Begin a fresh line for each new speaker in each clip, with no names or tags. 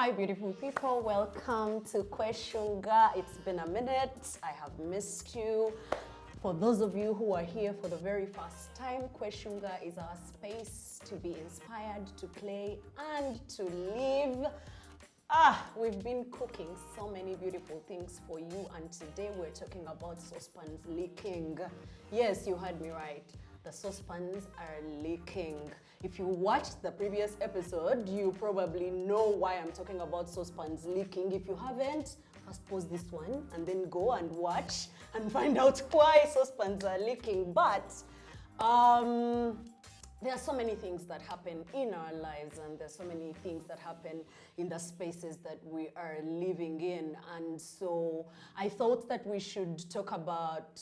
Hi, beautiful people. Welcome to Questionga. It's been a minute. I have missed you. For those of you who are here for the very first time, Questionga is our space to be inspired, to play, and to live. We've been cooking so many beautiful things for you, and today we're talking about saucepans leaking. Yes, you heard me right. The saucepans are leaking. If you watched the previous episode, you probably know why I'm talking about saucepans leaking. If you haven't, first pause this one and then go and watch and find out why saucepans are leaking. But there are so many things that happen in our lives, and there's so many things that happen in the spaces that we are living in. And so I thought that we should talk about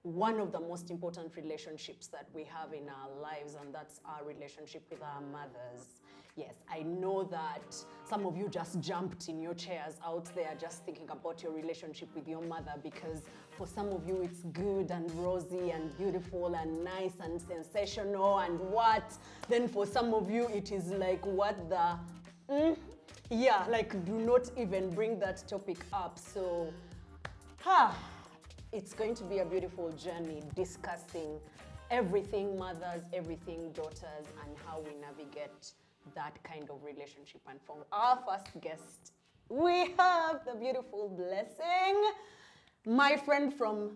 one of the most important relationships that we have in our lives, and that's our relationship with our mothers. Yes, I know that some of you just jumped in your chairs out there just thinking about your relationship with your mother, because for some of you it's good and rosy and beautiful and nice and sensational and what. Then for some of you it is like, what the yeah, like, do not even bring that topic up. So it's going to be a beautiful journey discussing everything mothers, everything daughters, and how we navigate that kind of relationship. And for our first guest, we have the beautiful Blessing, my friend from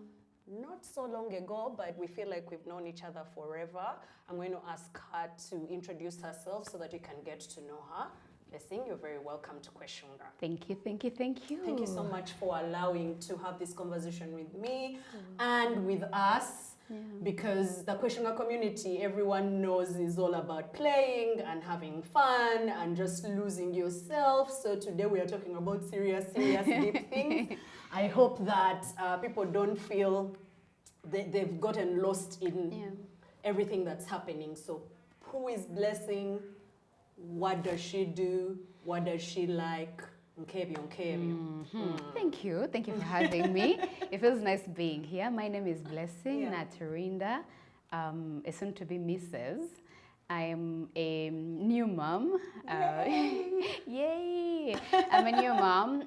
not so long ago, but we feel like we've known each other forever. I'm going to ask her to introduce herself so that you can get to know her. Blessing, you're very welcome to Questionga.
Thank you, thank you, thank you.
Thank you so much for allowing to have this conversation with me and with us, because the Questionga community, everyone knows, is all about playing and having fun and just losing yourself. So today we are talking about serious, deep things. I hope that people don't feel they've gotten lost in everything that's happening. So who is Blessing? What does she do? What does she like? Thank
you for having me. It feels nice being here. My name is Blessing Naturinda, a soon-to-be Mrs. I am a new mom. Yay! I'm a new mom.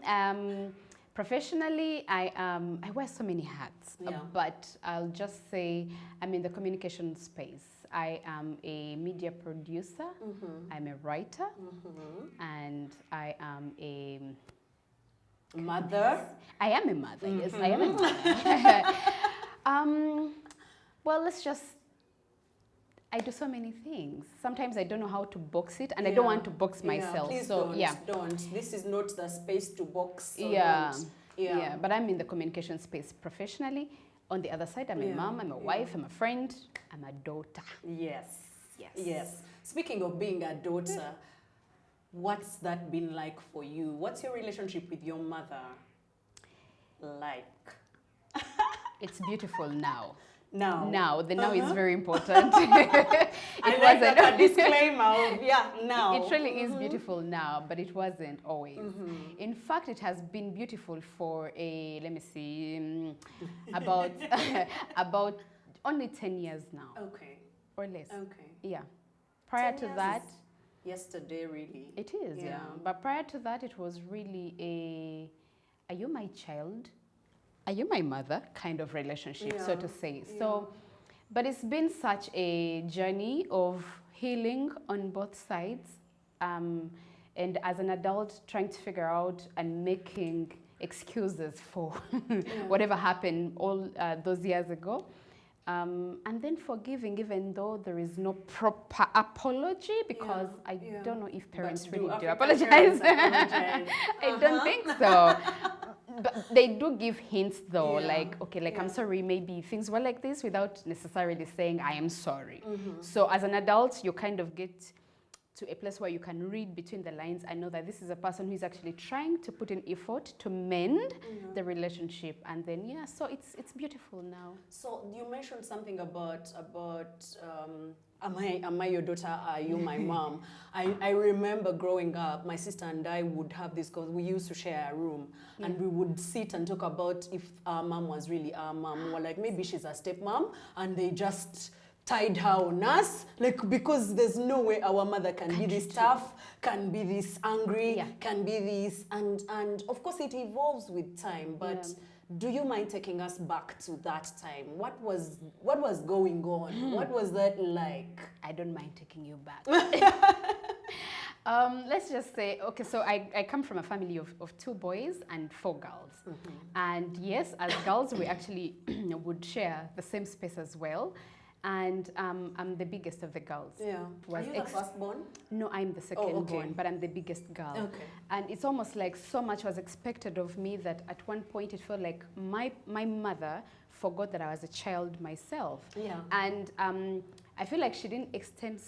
Professionally, I wear so many hats, but I'll just say I'm in the communication space. I am a media producer, I'm a writer, and I am a
mother.
I am a mother, yes, I am a mother. Well, I do so many things. Sometimes I don't know how to box it, and I don't want to box myself.
Please
so
don't. This is not the space to box. So
but I'm in the communication space professionally. On the other side, I'm a mom, I'm a wife, I'm a friend, I'm a daughter.
Yes. Speaking of being a daughter, what's that been like for you? What's your relationship with your mother like?
It's beautiful now.
Now.
The now is very important.
I like that disclaimer of, now.
It really is beautiful now, but it wasn't always. In fact, it has been beautiful for about only 10 years now.
Okay.
Or less.
Okay.
Yeah. Prior to that,
yesterday, really.
It is, yeah. But prior to that, it was really are you my child? Are you my mother kind of relationship, so to say. So, but it's been such a journey of healing on both sides. And as an adult, trying to figure out and making excuses for whatever happened all those years ago. And then forgiving, even though there is no proper apology, because I don't know if parents really do apologize. I don't think so. But they do give hints though, I'm sorry, maybe things were like this, without necessarily saying I am sorry. So as an adult, you kind of get to a place where you can read between the lines and know that this is a person who is actually trying to put in effort to mend the relationship. And then, so it's beautiful now.
So you mentioned something about am I your daughter? Are you my mom? I remember growing up, my sister and I would have this, because we used to share a room, and we would sit and talk about if our mom was really our mom, or like maybe she's a stepmom, and they just tied her on us, like, because there's no way our mother can be this tough, can be this angry, can be this, and of course it evolves with time, but do you mind taking us back to that time? What was going on? What was that like?
I don't mind taking you back. Let's just say, okay, so I come from a family of 2 boys and 4 girls. And yes, as girls, we actually would share the same space as well. And I'm the biggest of the girls.
Yeah. Are you the firstborn?
No, I'm the second born, but I'm the biggest girl.
Okay.
And it's almost like so much was expected of me that at one point it felt like my mother forgot that I was a child myself.
Yeah.
And I feel like she didn't extend,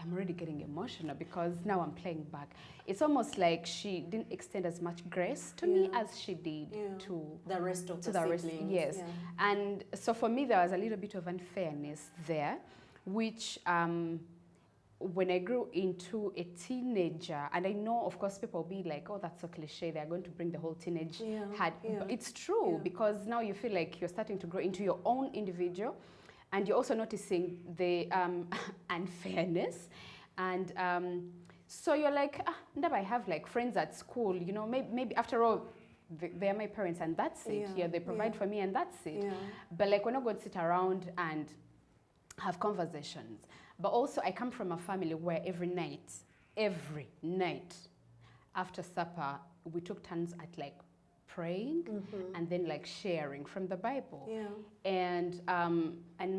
I'm already getting emotional because now I'm playing back. It's almost like she didn't extend as much grace to me as she did to
the rest of the siblings.
Yes. Yeah. And so for me, there was a little bit of unfairness there, which when I grew into a teenager, and I know, of course, people will be like, oh, that's so cliche, they're going to bring the whole teenage had. But it's true because now you feel like you're starting to grow into your own individual. And you're also noticing the unfairness. And so you're like, never I have like friends at school, you know, maybe after all, they're my parents and that's it. Yeah, they provide for me and that's it. Yeah. But like we're not going to sit around and have conversations. But also I come from a family where every night after supper, we took turns at like praying and then like sharing from the Bible. Yeah. And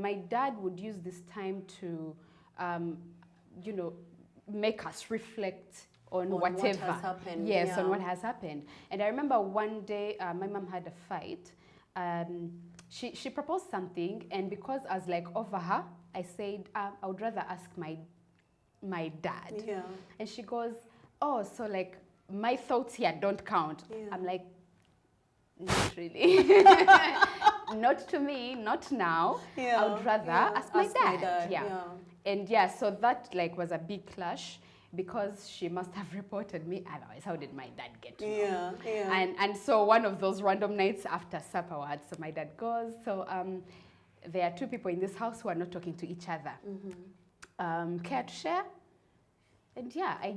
my dad would use this time to, you know, make us reflect on whatever.
What has happened.
Yes, on what has happened. And I remember one day my mom had a fight. She proposed something, and because I was like over her, I said, I would rather ask my dad.
Yeah.
And she goes, oh, so like my thoughts here don't count. Yeah. I'm like, not really. Not to me, not now. Yeah. I would rather ask my dad. Yeah. And so that like was a big clash because she must have reported me. Otherwise, how did my dad get to know? Yeah. And so one of those random nights after supper, so my dad goes. So there are 2 people in this house who are not talking to each other. Care to share? And I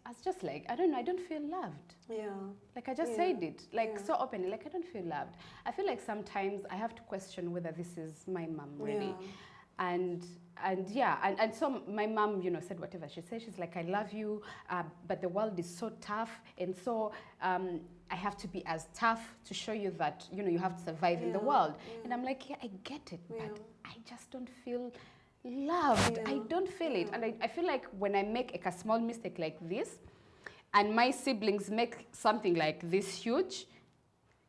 was just like, I don't know, I don't feel loved. Yeah. Like I just said it, like so openly, like I don't feel loved. I feel like sometimes I have to question whether this is my mom really. And so my mom, you know, said whatever she said. She's like, I love you, but the world is so tough. And so I have to be as tough to show you that, you know, you have to survive in the world. And I'm like, I get it, but I just don't feel loved. I don't feel it. And I feel like when I make a small mistake like this and my siblings make something like this huge,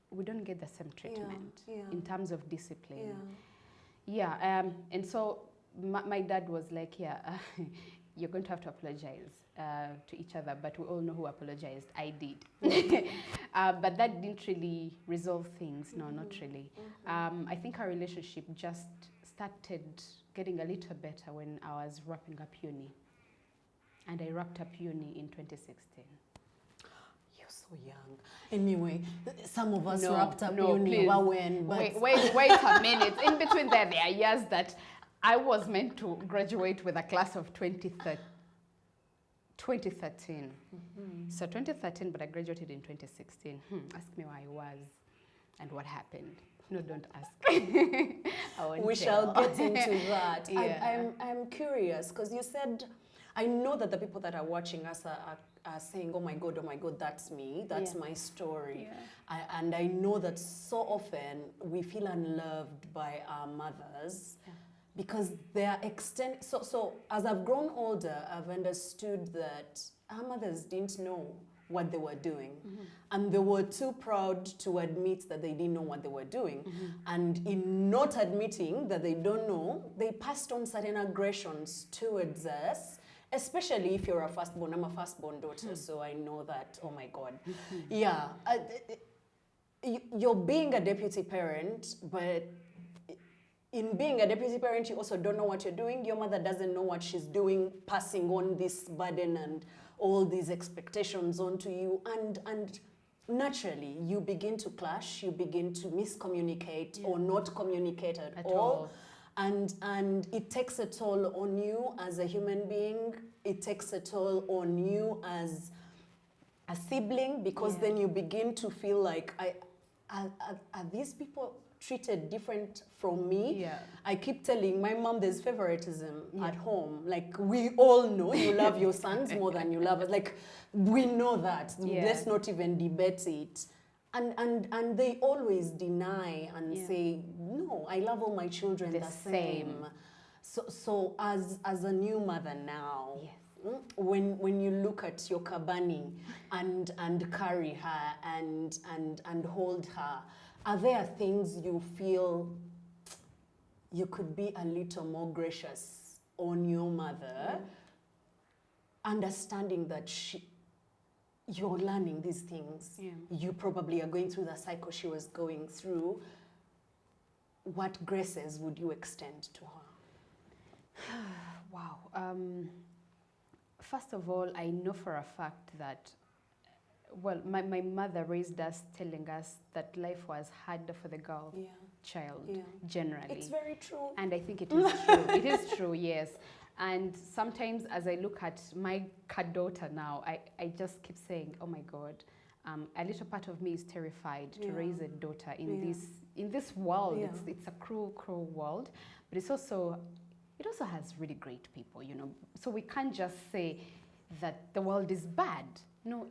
we don't get the same treatment in terms of discipline. And so my dad was like, you're going to have to apologize to each other, but we all know who apologized. I did. But that didn't really resolve things. No, not really. I think our relationship just started getting a little better when I was wrapping up uni. And I wrapped up uni in 2016.
You're so young. Anyway, some of us wrapped up uni when. But
wait a minute. In between there are years that I was meant to graduate with a class of 2013. So 2013, but I graduated in 2016. Ask me where I was and what happened. No, don't ask.
We shall get into that. I'm curious because you said, I know that the people that are watching us are saying, oh my God, that's me. That's my story. And I know that so often we feel unloved by our mothers because they are So as I've grown older, I've understood that our mothers didn't know what they were doing. And they were too proud to admit that they didn't know what they were doing. And in not admitting that they don't know, they passed on certain aggressions towards us, especially if you're a firstborn. I'm a firstborn daughter, so I know that, oh my God. You're being a deputy parent, but in being a deputy parent, you also don't know what you're doing. Your mother doesn't know what she's doing, passing on this burden and all these expectations onto you, and naturally you begin to clash, you begin to miscommunicate or not communicate at all. and it takes a toll on you as a human being. It takes a toll on you as a sibling, because then you begin to feel like, are these people treated different from me?
Yeah.
I keep telling my mom there's favoritism at home. Like, we all know you love your sons more than you love us. Like, we know that. Let's not even debate it. And they always deny and say, no, I love all my children the same. So as a new mother now, when you look at your kabani and carry her and hold her, are there things you feel you could be a little more gracious on your mother, understanding that you're learning these things? You probably are going through the cycle she was going through. What graces would you extend to her?
Wow. First of all, I know for a fact that, well, my mother raised us telling us that life was harder for the girl child, generally.
It's very true.
And I think it is true. It is true, yes. And sometimes as I look at my daughter now, I just keep saying, oh my God, a little part of me is terrified to raise a daughter in this world. It's a cruel, cruel world. But it also has really great people, you know. So we can't just say that the world is bad. No,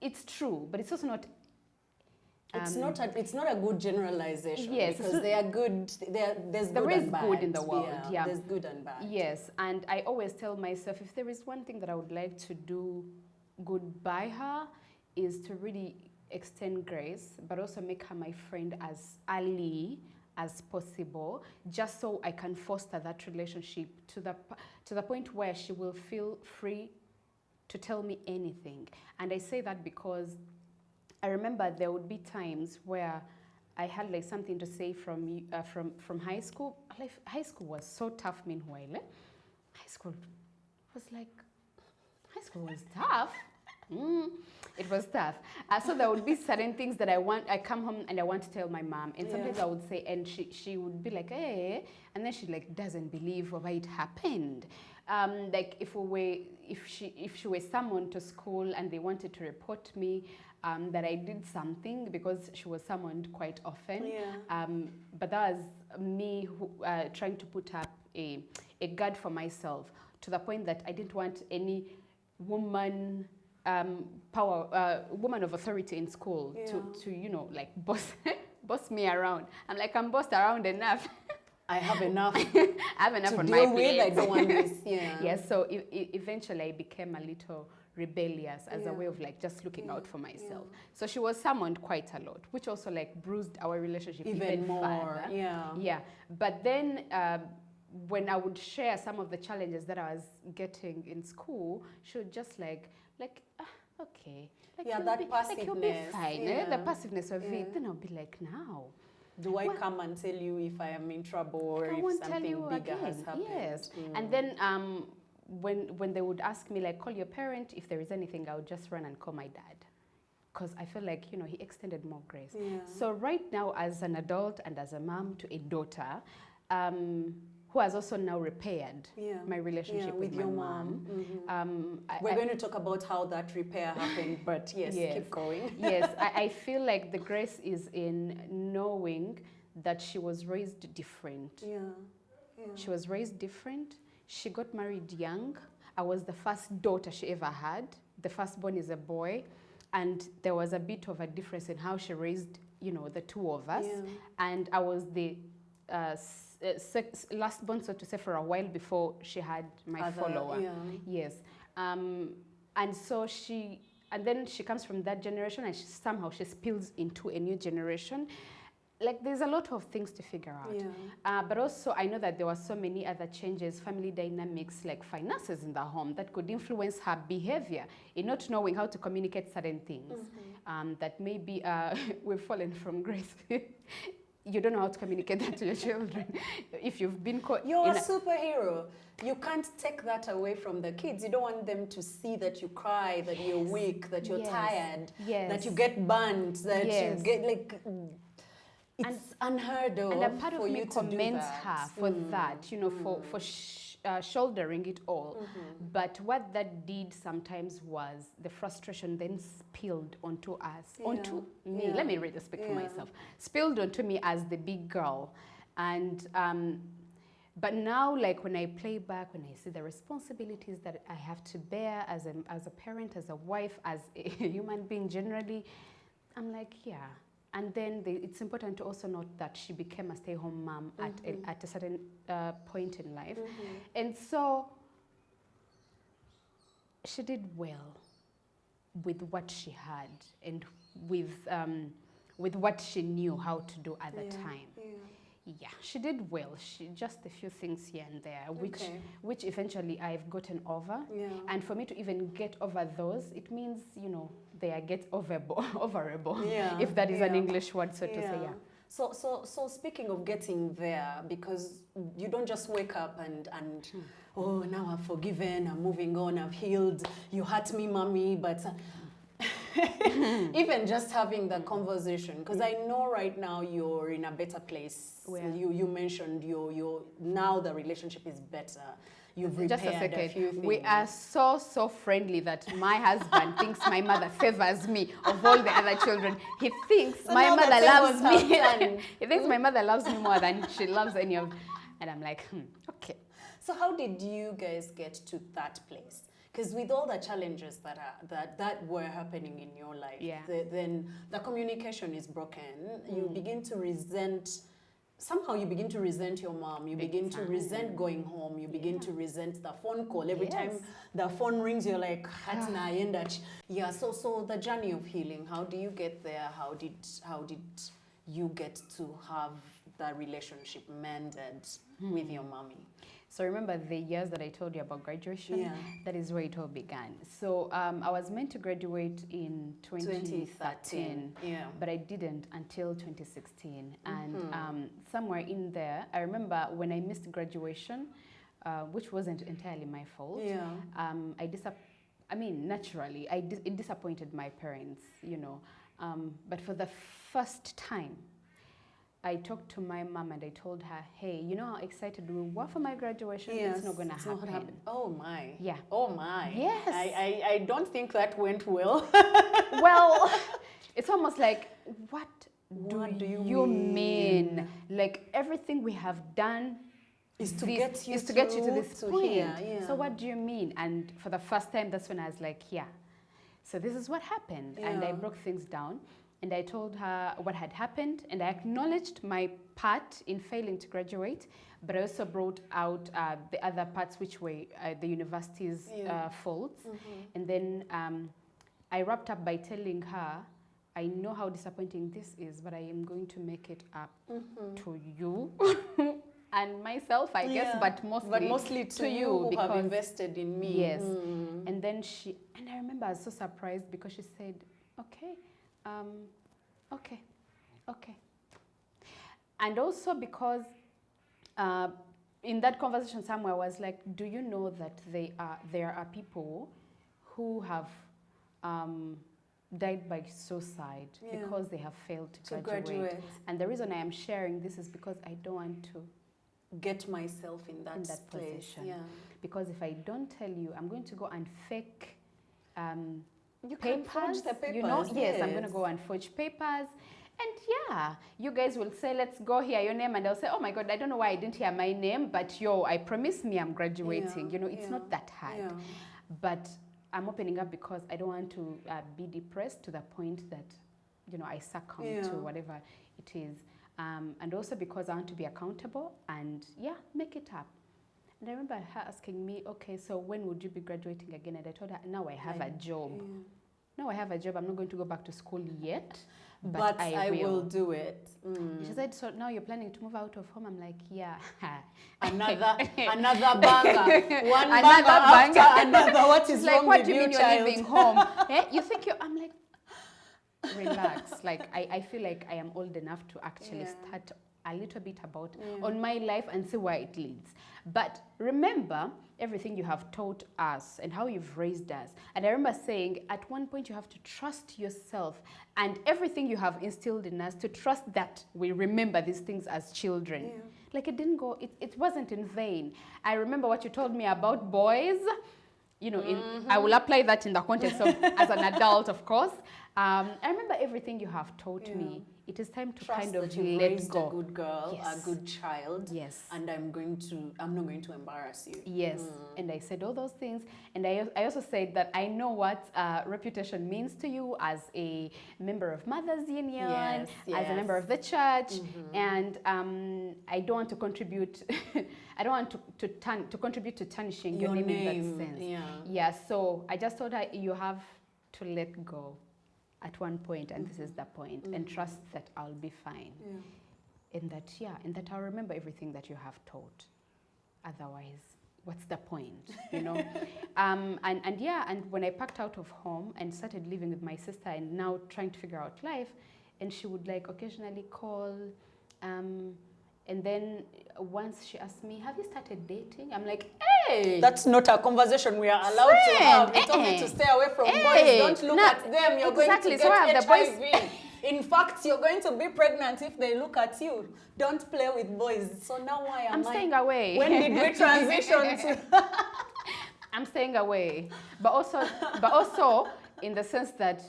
it's true, but it's also not.
It's not a good generalization.
Yes,
because they are good. There's
there
good
is
and bad.
Good in the world. Yeah,
there's good and bad.
Yes, and I always tell myself, if there is one thing that I would like to do good by her, is to really extend grace, but also make her my friend as early as possible, just so I can foster that relationship to the point where she will feel free to tell me anything. And I say that because I remember there would be times where I had like something to say from high school. Like, high school was so tough. Meanwhile, high school was tough. It was tough. So there would be certain things that I come home and I want to tell my mom, and sometimes I would say, and she would be like, "Hey," and then she like doesn't believe why it happened. Like if she were summoned to school and they wanted to report me that I did something, because she was summoned quite often. But that was me trying to put up a guard for myself, to the point that I didn't want any woman woman of authority in school to you know, like boss me around. I'm like, I'm bossed around enough.
I have enough.
I have enough
to
on
deal
my
with.
plate.
I don't want this.
Yes. So eventually I became a little rebellious as a way of like just looking out for myself. So she was summoned quite a lot, which also like bruised our relationship even
more.
further. Yeah. But then when I would share some of the challenges that I was getting in school, she would just like okay. Like,
that passiveness.
Like, you'll be fine. The passiveness of it. Then I'll be like, now.
Do I come and tell you if I am in trouble or if something bigger has happened?
Yes. And then when they would ask me, like, call your parent, if there is anything, I would just run and call my dad. Because I feel like, you know, he extended more grace. So right now, as an adult and as a mom to a daughter, who has also now repaired my relationship with my
your
mom.
We're going to talk about how that repair happened, but yes, keep going.
Yes, I feel like the grace is in knowing that she was raised different. She was raised different. She got married young. I was the first daughter she ever had. The firstborn is a boy. And there was a bit of a difference in how she raised, you know, the two of us. And I was the last born, so to say, for a while before she had my follower. Yes. And so then she comes from that generation, and somehow she spills into a new generation. Like, there's a lot of things to figure out. But also, I know that there were so many other changes, family dynamics, like finances in the home, that could influence her behavior in not knowing how to communicate certain things. That maybe we've fallen from grace. You don't know how to communicate that to your children. If you've been caught...
You're a superhero. You can't take that away from the kids. You don't want them to see that you cry, that you're weak, that you're tired, that you get burnt, that you get like... It's unheard of.
And a part of
for
me
you to do
commends
that.
her for that, you know, for shouldering it all. But what that did sometimes was the frustration then spilled onto us, onto me. Let me really speak for myself. Spilled onto me as the big girl. And but now, like when I play back, when I see the responsibilities that I have to bear as a parent, as a wife, as a human being generally, I'm like, yeah. And then it's important to also note that she became a stay-home mom at a certain point in life. And so she did well with what she had and with what she knew how to do at the time. Yeah, she did well. She just a few things here and there, which eventually I've gotten over. And for me to even get over those, it means, you know, they get overable, if that is an English word, so to say. Yeah.
So speaking of getting there, because you don't just wake up and oh, now I've forgiven, I'm moving on, I've healed. You hurt me, mommy, but. Even just having the conversation, because I know right now you're in a better place. You mentioned you now the relationship is better. You've repaired a few things.
We are so friendly that my husband thinks my mother favors me of all the other children. He thinks my mother loves me. He thinks my mother loves me more than she loves any of. And I'm like, okay.
So how did you guys get to that place? Because with all the challenges that were happening in your life, then the communication is broken. You begin to resent. Somehow you begin to resent your mom. You begin to resent going home. You begin to resent the phone call. Every time the phone rings, you're like, yeah. So the journey of healing. How do you get there? How did you get to have that relationship mended with your mommy?
So remember the years that I told you about graduation? That is where it all began. So I was meant to graduate in 2013, but I didn't until 2016. And somewhere in there, I remember when I missed graduation, which wasn't entirely my fault. Naturally, it disappointed my parents, you know. But for the first time, I talked to my mom and I told her, hey, you know how excited we were for my graduation? It's not going to happen.
Oh my.
Yeah.
Oh my.
Yes.
I don't think that went well.
Well, it's almost like, what do you mean? Like everything we have done
is to get you to
this point.
Here,
So what do you mean? And for the first time, that's when I was like, yeah. So this is what happened. And I broke things down. And I told her what had happened, and I acknowledged my part in failing to graduate, but I also brought out the other parts, which were the university's faults. And then I wrapped up by telling her, I know how disappointing this is, but I am going to make it up to you and myself, I guess, but mostly to you
who have invested in me.
Yes. And then I remember I was so surprised because she said, okay. Okay. And also because in that conversation somewhere I was like, do you know that there are people who have died by suicide because they have failed to graduate. And the reason I am sharing this is because I don't want to
get myself in that
position. Because if I don't tell you, I'm going to go and fake
you can forge the papers.
You know, yes, I'm going to go and forge papers. And you guys will say, let's go hear your name. And I'll say, oh my God, I don't know why I didn't hear my name, but I promise me I'm graduating. You know, it's not that hard. But I'm opening up because I don't want to be depressed to the point that, I succumb to whatever it is. And also because I want to be accountable and, make it up. And I remember her asking me, okay, so when would you be graduating again? And I told her, now I have a job. Now I have a job. I'm not going to go back to school yet, but I will do it. She said, so now you're planning to move out of home? I'm like, yeah.
Another banger. One banger after another. What is wrong with you, child? What do you mean
you're leaving home? You think I'm like, relax. Like, I feel like I am old enough to actually start a little bit about on my life and see where it leads. But remember everything you have taught us and how you've raised us. And I remember saying at one point you have to trust yourself and everything you have instilled in us, to trust that we remember these things as children.
Yeah.
Like it didn't go, it wasn't in vain. I remember what you told me about boys. You know, I will apply that in the context of as an adult, of course. I remember everything you have taught me. It is time to
Trust
kind of
that you've
let
raised
go.
a good girl,
Yes.
a good child.
Yes.
And I'm not going to embarrass you.
Yes, and I said all those things, and I also said that I know what reputation means to you as a member of Mothers Union,
Yes,
as a member of the church, and I don't want to contribute. I don't want to contribute to tarnishing your name in that sense. Yeah. So I just told her you have to let go at one point, and this is the point, and trust that I'll be fine. And that I'll remember everything that you have taught. Otherwise, what's the point, you know? And when I packed out of home and started living with my sister and now trying to figure out life, and she would like occasionally call, and then once she asked me, have you started dating? I'm like, hey!
That's not a conversation we are allowed to have. You told me to stay away from boys. Don't look at them. You're going to get HIV. In fact, you're going to be pregnant if they look at you. Don't play with boys. So now why am I?
I'm staying away.
When did we transition to?
I'm staying away. But also in the sense that,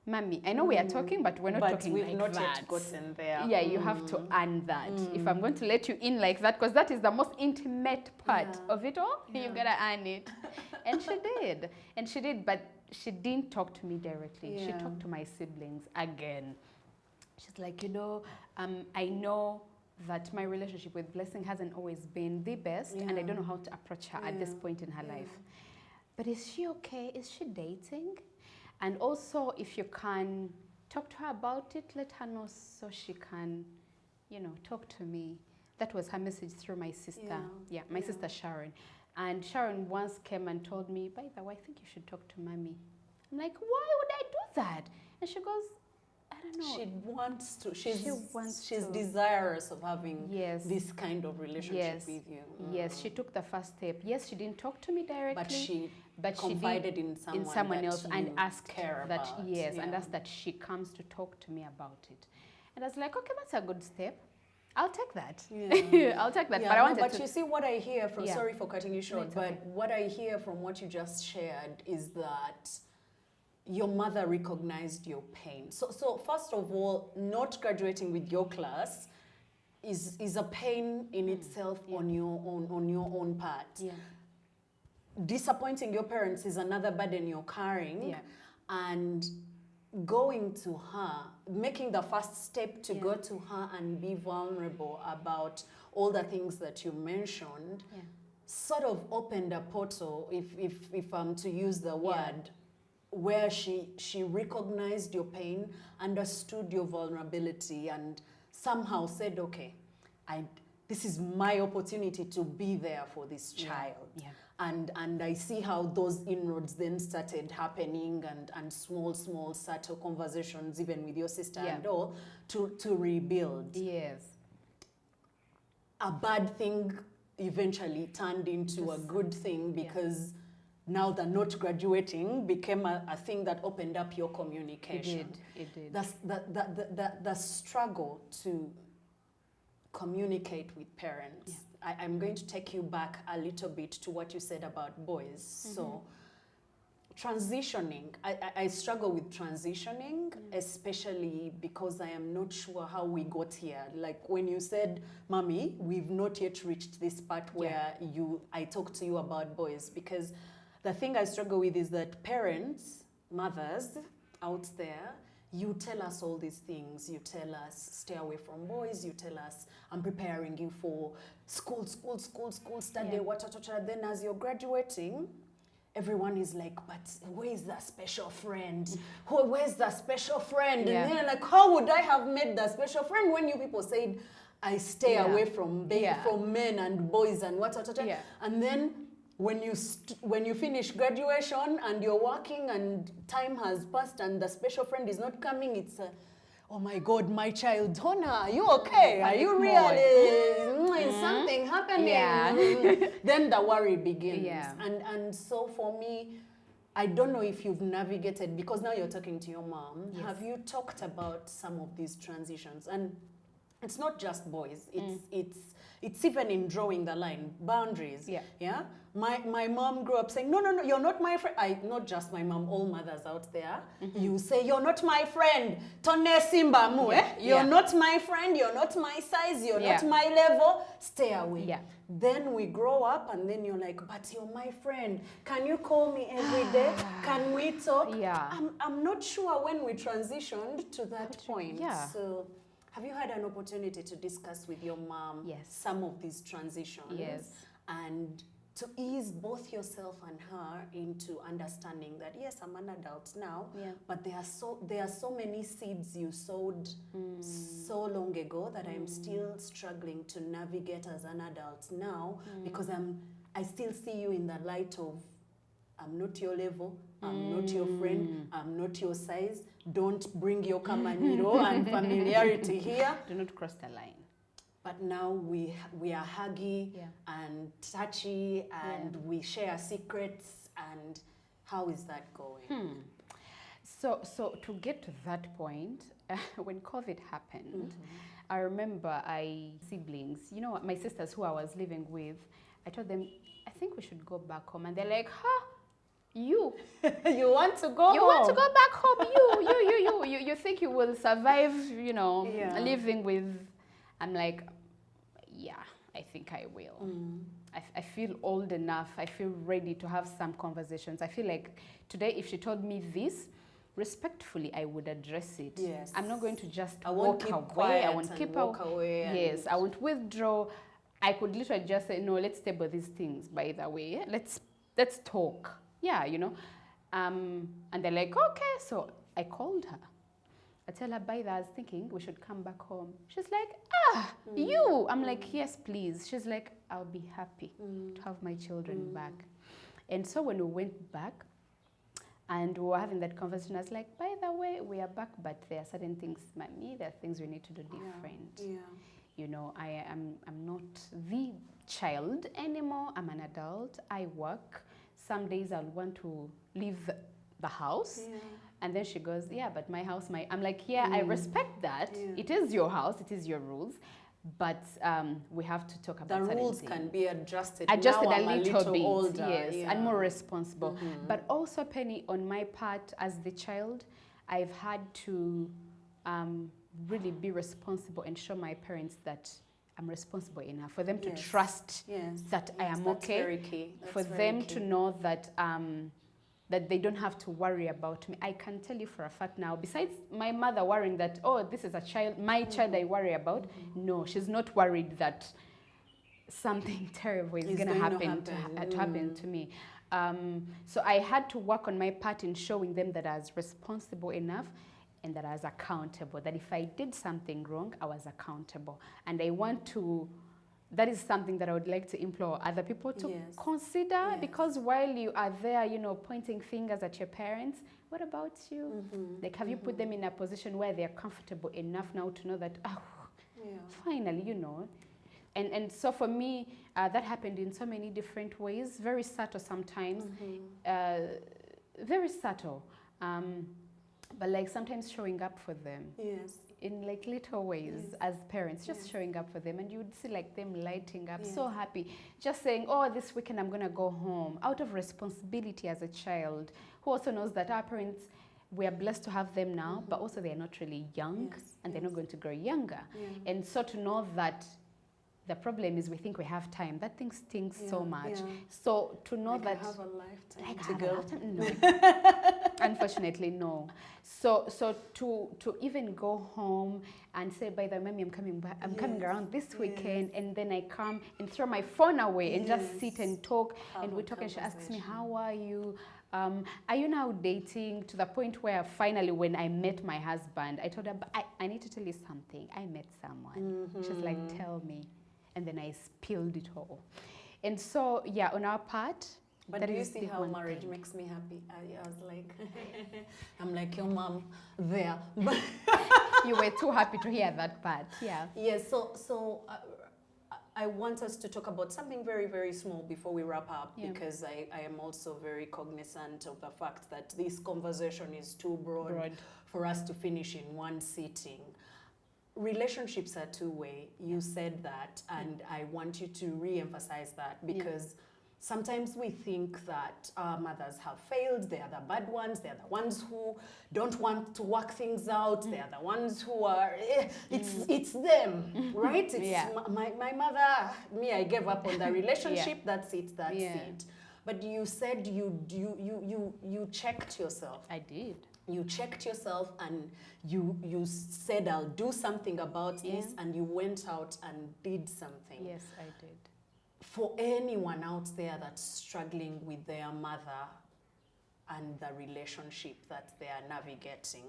Mommy, I know we are talking, but we're not talking like that.
But we've not yet gotten there.
Yeah, you have to earn that. If I'm going to let you in like that, because that is the most intimate part of it all, you gotta earn it. And she did, but she didn't talk to me directly. She talked to my siblings again. She's like, I know that my relationship with Blessing hasn't always been the best, and I don't know how to approach her at this point in her life. But is she okay? Is she dating? And also, if you can talk to her about it, let her know so she can, talk to me. That was her message through my sister. My sister Sharon. And Sharon once came and told me, by the way, I think you should talk to Mommy. I'm like, why would I do that? And she goes, I don't know.
She wants to. She's desirous of having this kind of relationship with you.
Yes, she took the first step. Yes, she didn't talk to me directly.
But she confided in someone
else and asked
care
that
about.
And asked that she comes to talk to me about it. And I was like, okay, that's a good step. I'll take that. I'll take that. But
you see what I hear from, sorry for cutting you short, but what I hear from what you just shared is that your mother recognized your pain. So first of all, not graduating with your class is a pain in itself on your own part. Disappointing your parents is another burden you're carrying, and going to her, making the first step to go to her and be vulnerable about all the things that you mentioned, sort of opened a portal, if I'm to use the word, where she recognized your pain, understood your vulnerability, and somehow said, okay, this is my opportunity to be there for this child. And I see how those inroads then started happening, and small, subtle conversations, even with your sister and all, to rebuild.
Yes.
A bad thing eventually turned into a good thing, because now the not graduating became a thing that opened up your communication.
It did.
The struggle to communicate with parents. I'm going to take you back a little bit to what you said about boys. So transitioning, I struggle with transitioning, especially because I am not sure how we got here. Like when you said, Mommy, we've not yet reached this part where I talk to you about boys, because the thing I struggle with is that parents, mothers out there, you tell us all these things. You tell us, stay away from boys. You tell us, I'm preparing you for school, study, Then as you're graduating, everyone is like, but where's the special friend? Where's the special friend? And then like, how would I have made the special friend when you people said, I stay away from men and boys and And then when you finish graduation and you're working and time has passed and the special friend is not coming, it's oh my God, my child, Donna, are you okay? Are you really? Is something happening?
Yeah.
Then the worry begins.
Yeah.
And so for me, I don't know if you've navigated, because now you're talking to your mom.
Yes.
Have you talked about some of these transitions? And it's not just boys. It's even in drawing the line, boundaries.
Yeah.
Yeah. My mom grew up saying, no, you're not my friend. Not just my mom, all mothers out there. You say, you're not my friend. Tone Simba mu, eh? You're not my friend. You're not my size. You're not my level. Stay away.
Yeah.
Then we grow up, and then you're like, but you're my friend. Can you call me every day? Can we talk?
Yeah.
I'm not sure when we transitioned to that point.
Yeah.
So have you had an opportunity to discuss with your mom some of these transitions?
Yes.
And to ease both yourself and her into understanding that, yes, I'm an adult now, but there are so many seeds you sowed so long ago that I'm still struggling to navigate as an adult now, because I still see you in the light of, I'm not your level, I'm not your friend, I'm not your size, don't bring your camaniro and familiarity here.
Do not cross the line.
But now we are huggy and touchy, and we share secrets. And how is that going?
So to get to that point, when COVID happened, I remember siblings, you know, my sisters who I was living with, I told them, I think we should go back home. And they're like, huh? You
want to go
you
home?
Want to go back home? You think you will survive, you know, living with... I'm like, yeah, I think I will. I feel old enough. I feel ready to have some conversations. I feel like today, if she told me this, respectfully, I would address it.
Yes.
I'm not going to just
walk away. I won't keep away.
Yes, I won't withdraw. I could literally just say, no, let's table these things, by the way. Let's talk. Yeah, you know. And they're like, okay. So I called her. I tell her, by that, I was thinking we should come back home. She's like, you. I'm like, yes, please. She's like, I'll be happy to have my children back. And so when we went back and we were having that conversation, I was like, by the way, we are back, but there are certain things, Mommy, there are things we need to do different.
Yeah.
You know, I'm not the child anymore. I'm an adult. I work. Some days I'll want to leave the house. Yeah. And then she goes, yeah, but my house, I'm like, yeah, I respect that. Yeah. It is your house, it is your rules. But we have to talk about
the rules can be adjusted
now
a
little bit,
older,
yes, and more responsible. But also, Penny, on my part as the child, I've had to really be responsible and show my parents that I'm responsible enough for them to trust that I am okay.
Very key.
For them to know that that they don't have to worry about me. I can tell you for a fact now, besides my mother worrying that, oh, this is a child, my child I worry about, no, she's not worried that something terrible is going to happen to me. So I had to work on my part in showing them that I was responsible enough and that I was accountable, that if I did something wrong, I was accountable. And I want to... That is something that I would like to implore other people to consider, because while you are there, you know, pointing fingers at your parents, what about you? Like, have you put them in a position where they're comfortable enough now to know that, finally, you know. And so for me, that happened in so many different ways, very subtle sometimes, very subtle. But like sometimes showing up for them. Yes. In like little ways as parents, just showing up for them, and you would see like them lighting up, so happy, just saying, oh, this weekend I'm gonna go home, out of responsibility as a child who also knows that our parents, we are blessed to have them now, but also they're not really young, and they're not going to grow younger. And so to know that the problem is we think we have time. That thing stinks so much. So to know
like
that...
I have a lifetime
like
to
I
go.
have a lifetime? No. Unfortunately, no. So to even go home and say, by the way, Mommy, I'm coming back. I'm coming around this weekend. And then I come and throw my phone away and just sit and talk. And we talk and she asks me, how are you? Are you now dating? To the point where finally when I met my husband, I told her, I need to tell you something. I met someone. She's like, tell me. And then I spilled it all. And so, yeah, on our part...
But do you see how marriage makes me happy? I was like, I'm like your mom there.
You were too happy to hear that part. Yeah.
Yes, so I want us to talk about something very, very small before we wrap up, because I am also very cognizant of the fact that this conversation is too broad for us to finish in one sitting. Relationships are two-way. You said that, and I want you to re-emphasize that, because sometimes we think that our mothers have failed. They are the bad ones. They are the ones who don't want to work things out. They are the ones who are, it's them, right? It's my mother, me, I gave up on the relationship. That's it, that's it. But you said you checked yourself.
I did.
You checked yourself and you said, I'll do something about this, and you went out and did something.
Yes, I did.
For anyone out there that's struggling with their mother and the relationship that they are navigating,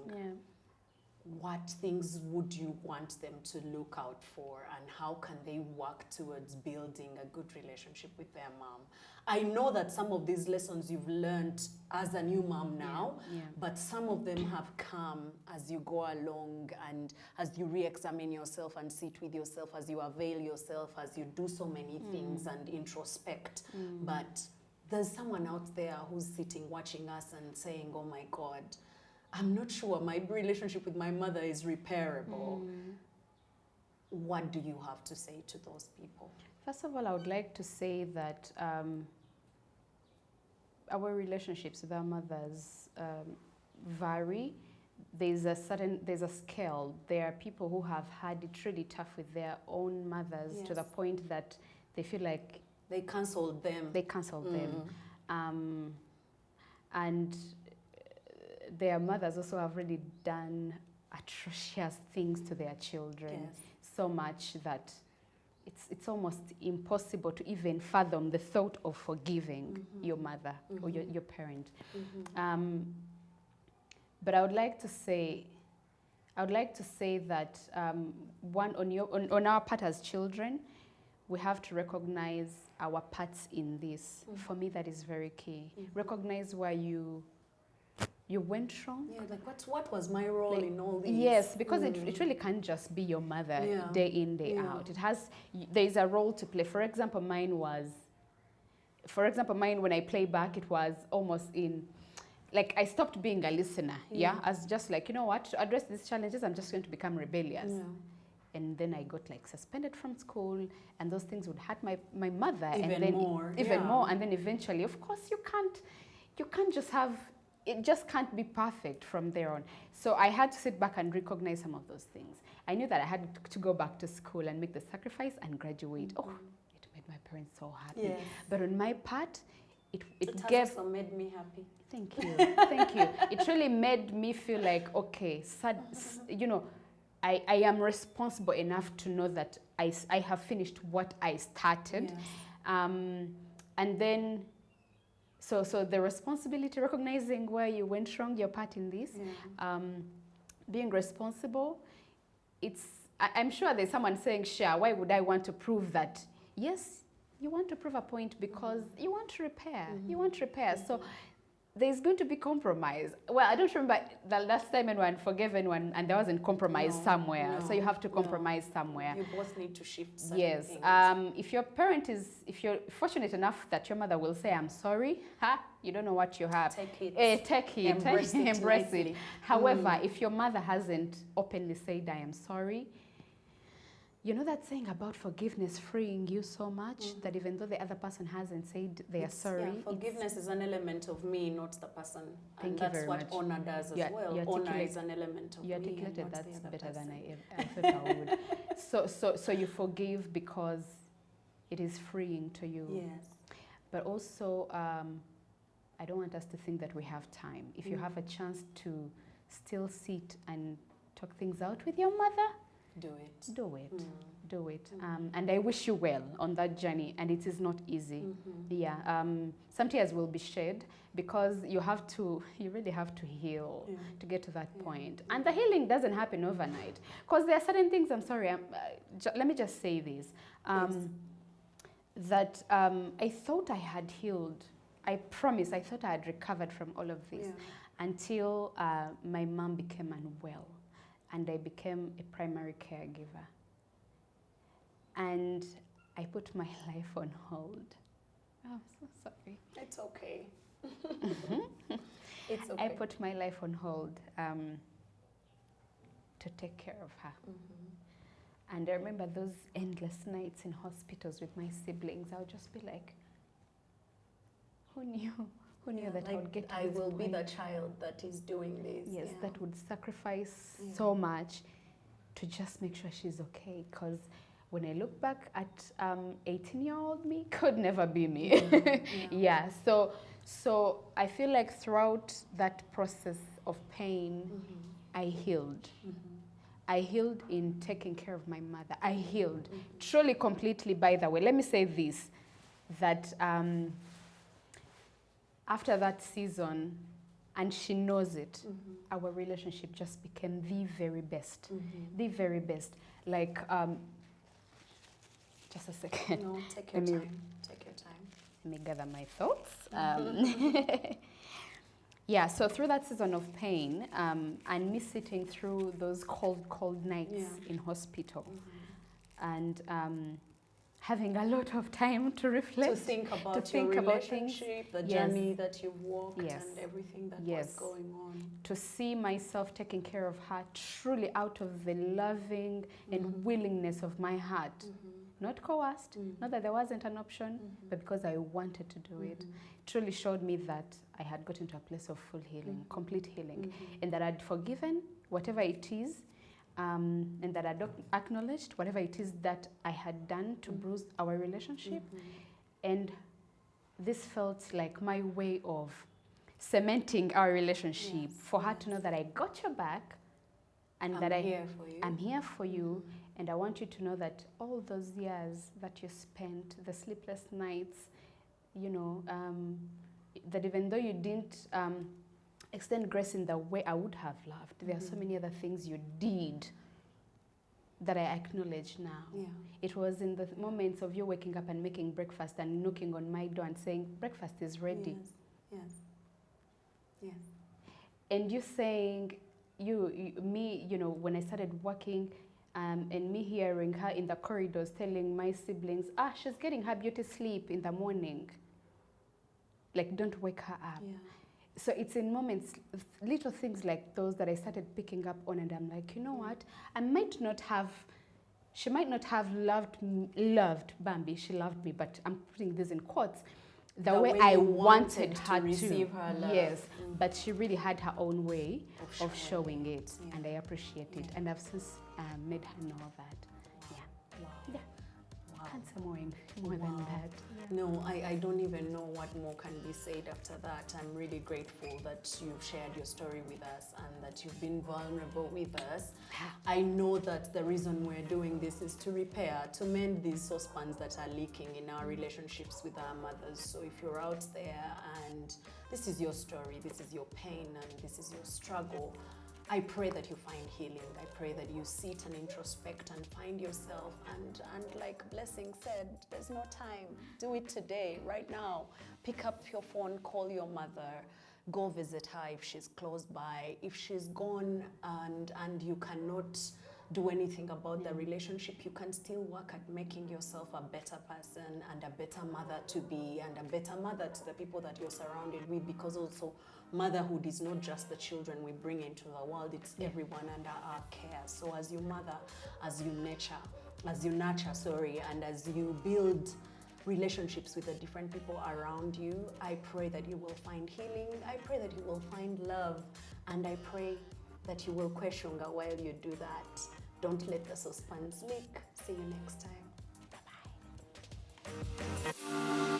what things would you want them to look out for, and how can they work towards building a good relationship with their mom? I know that some of these lessons you've learned as a new mom now, but some of them have come as you go along and as you re-examine yourself and sit with yourself, as you avail yourself, as you do so many things and introspect. But there's someone out there who's sitting watching us and saying, oh my God, I'm not sure my relationship with my mother is repairable. What do you have to say to those people?
First of all, I would like to say that our relationships with our mothers vary. There's a scale. There are people who have had it really tough with their own mothers to the point that they feel like
they cancelled them.
And their mothers also have really done atrocious things to their children, so much that it's almost impossible to even fathom the thought of forgiving your mother or your parent. But I would like to say that on our part as children, we have to recognize our parts in this. For me, that is very key. Recognize where you went wrong.
Yeah, like what was my role in all this?
Yes, because it really can't just be your mother day in, day out. There is a role to play. For example, mine, when I play back, it was almost like I stopped being a listener. As just like, you know what, to address these challenges, I'm just going to become rebellious. And then I got like suspended from school, and those things would hurt my mother even more. And then eventually, of course, you can't just have. It just can't be perfect from there on. So I had to sit back and recognize some of those things. I knew that I had to go back to school and make the sacrifice and graduate. Oh, it made my parents so happy. Yes. But on my part, it
also made me happy.
Thank you. Thank you. It really made me feel like, okay, I am responsible enough to know that I have finished what I started. Yes. And then, so the responsibility, recognizing where you went wrong, your part in this, being responsible. I'm sure there's someone saying, Sha, why would I want to prove that? Yes, you want to prove a point because you want to repair. You want to repair. So there's going to be compromise. Well, I don't remember the last time anyone forgave anyone and there wasn't compromise somewhere. So you have to compromise somewhere.
You both need to shift some
things. If you're fortunate enough that your mother will say, I'm sorry, you don't know what you have.
Take it.
Take it. Embrace it. However, if your mother hasn't openly said, I am sorry, you know that saying about forgiveness freeing you so much that even though the other person hasn't said they are sorry.
Yeah, forgiveness is an element of me, not the person.
Thank
and
you very much.
That's what honor does as well. Honor is an element of me.
You articulated that better than I thought I would. So you forgive because it is freeing to you.
Yes.
But also, I don't want us to think that we have time. If you have a chance to still sit and talk things out with your mother,
do it.
Do it. And I wish you well on that journey. And it is not easy. Some tears will be shed because you really have to heal to get to that point. And the healing doesn't happen overnight. Because there are certain things, I'm sorry, let me just say this. That I thought I had healed. I promise, I thought I had recovered from all of this until my mom became unwell. and I became a primary caregiver. And I put my life on hold. Oh, I'm so sorry.
It's okay.
Mm-hmm.
It's okay.
I put my life on hold to take care of her.
Mm-hmm.
And I remember those endless nights in hospitals with my siblings. I would just be like, who knew? Who knew that I would get to
I
this
will be
point?
the child that is doing this.
Yes,
Yeah.
that would sacrifice so much to just make sure she's okay. Because when I look back at 18-year-old me, could never be me. Yeah. So I feel like throughout that process of pain, I healed. I healed in taking care of my mother. I healed truly, completely. By the way, let me say this, that after that season, and she knows it, our relationship just became the very best. The very best. Like, just a second.
No, take your time. Take your time.
Let me gather my thoughts. Yeah, so through that season of pain, and me sitting through those cold nights in hospital, and having a lot of time to reflect,
to think about your relationship, the journey that you've walked, and everything that was going on.
To see myself taking care of her truly out of the loving and willingness of my heart. Not coerced, not that there wasn't an option, but because I wanted to do it. Truly showed me that I had gotten to a place of full healing, complete healing, and that I'd forgiven whatever it is, and that I'd acknowledged whatever it is that I had done to bruise our relationship. And this felt like my way of cementing our relationship, for her to know that I got your back, and that I'm here for you. And I want you to know that all those years that you spent, the sleepless nights, you know, that even though you didn't extend grace in the way I would have loved, there are so many other things you did that I acknowledge now. It was in the moments of you waking up and making breakfast and knocking on my door and saying, breakfast is ready.
Yes.
And you saying, me, you know, when I started working, and me hearing her in the corridors telling my siblings, she's getting her beauty sleep in the morning. Like, don't wake her up. So it's in moments, little things like those that I started picking up on, and I'm like, you know what? She might not have loved Bambi, she loved me, but I'm putting this in quotes, the way I wanted her to
receive her love.
Yes, but she really had her own way of showing it, and I appreciate it. And I've since made her know that. Can't say more than that.
No, I don't even know what more can be said after that. I'm really grateful that you've shared your story with us and that you've been vulnerable with us. I know that the reason we're doing this is to repair, to mend these saucepans that are leaking in our relationships with our mothers. So if you're out there and this is your story, this is your pain, and this is your struggle, I pray that you find healing. I pray that you sit and introspect and find yourself. And like Blessing said, there's no time. Do it today, right now. Pick up your phone, call your mother, go visit her if she's close by. If she's gone and you cannot do anything about the relationship, you can still work at making yourself a better person and a better mother to be, and a better mother to the people that you're surrounded with, because also motherhood is not just the children we bring into the world, it's everyone under our care. So as you mother, as you nurture, and as you build relationships with the different people around you, I pray that you will find healing, I pray that you will find love, and I pray that you will question while you do that. Don't let the saucepans leak. See you next time. Bye-bye.